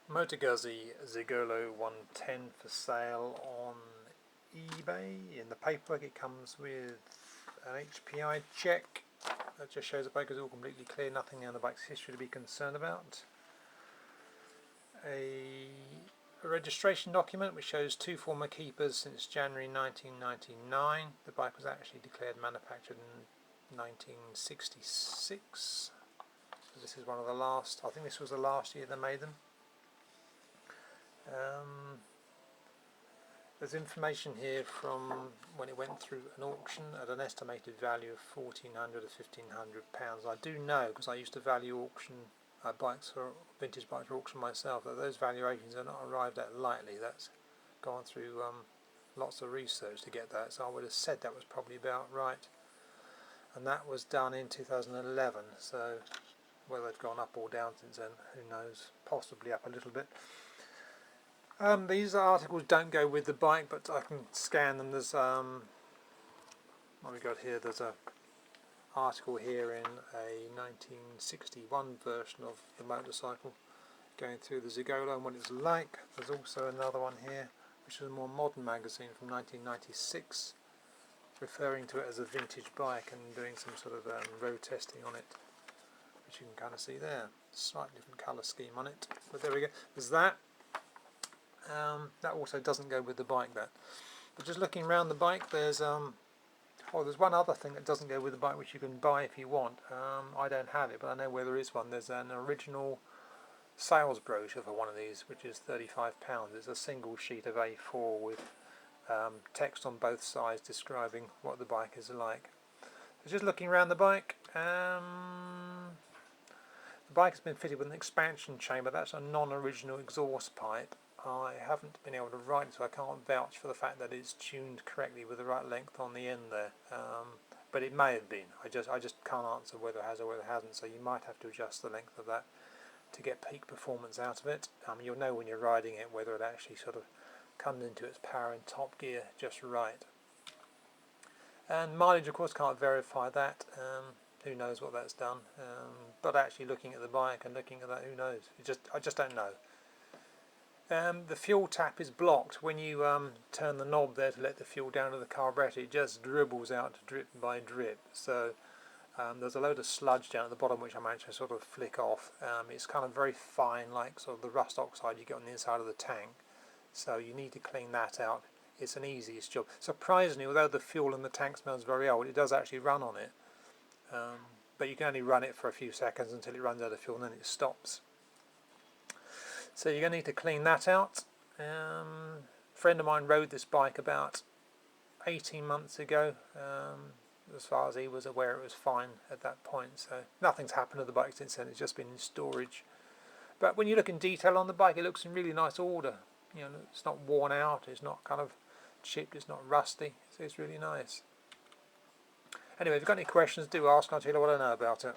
Moto Guzzi Zigolo 110 for sale on eBay. In the paperwork it comes with an HPI check that just shows the bike is all completely clear, nothing on the bike's history to be concerned about. A registration document which shows two former keepers since January 1999. The bike was actually declared manufactured in 1966. So this is one of the last, I think this was the last year they made them. There's information here from when it went through an auction at an estimated value of £1,400 to £1,500. I do know, because I used to value auction bikes for vintage bikes for auction myself, that those valuations are not arrived at lightly. That's gone through lots of research to get that, so I would have said that was probably about right. And that was done in 2011, so whether they've gone up or down since then, who knows, possibly up a little bit. These articles don't go with the bike, but I can scan them. There's what we got here. There's a article here in a 1961 version of the motorcycle, going through the Zigolo and what it's like. There's also another one here, which is a more modern magazine from 1996, referring to it as a vintage bike and doing some sort of road testing on it, which you can kind of see there. Slightly different colour scheme on it, but there we go. There's that. That also doesn't go with the bike, that. But just looking around the bike, there's there's one other thing that doesn't go with the bike which you can buy if you want. I don't have it, but I know where there is one. There's an original sales brochure for one of these, which is £35. It's a single sheet of A4 with text on both sides describing what the bike is like. So just looking around the bike, the bike has been fitted with an expansion chamber. That's a non-original exhaust pipe. I haven't been able to write it, so I can't vouch for the fact that it's tuned correctly with the right length on the end there. But it may have been. I just can't answer whether it has or whether it hasn't. So you might have to adjust the length of that to get peak performance out of it. You'll know when you're riding it whether it actually sort of comes into its power in top gear just right. And mileage, of course, can't verify that. Who knows what that's done? But actually, looking at the bike and looking at that, who knows? I just don't know. The fuel tap is blocked. When you turn the knob there to let the fuel down to the carburetor, it just dribbles out drip by drip. So there's a load of sludge down at the bottom which I managed to sort of flick off. It's kind of very fine, like sort of the rust oxide you get on the inside of the tank. So you need to clean that out. It's an easiest job. Surprisingly, although the fuel in the tank smells very old, it does actually run on it. But you can only run it for a few seconds until it runs out of fuel and then it stops. So you're going to need to clean that out. A friend of mine rode this bike about 18 months ago. As far as he was aware, it was fine at that point. So nothing's happened to the bike since then. It's just been in storage. But when you look in detail on the bike, it looks in really nice order. You know, it's not worn out. It's not kind of chipped. It's not rusty. So it's really nice. Anyway, if you've got any questions, do ask. I'll tell you what I know about it.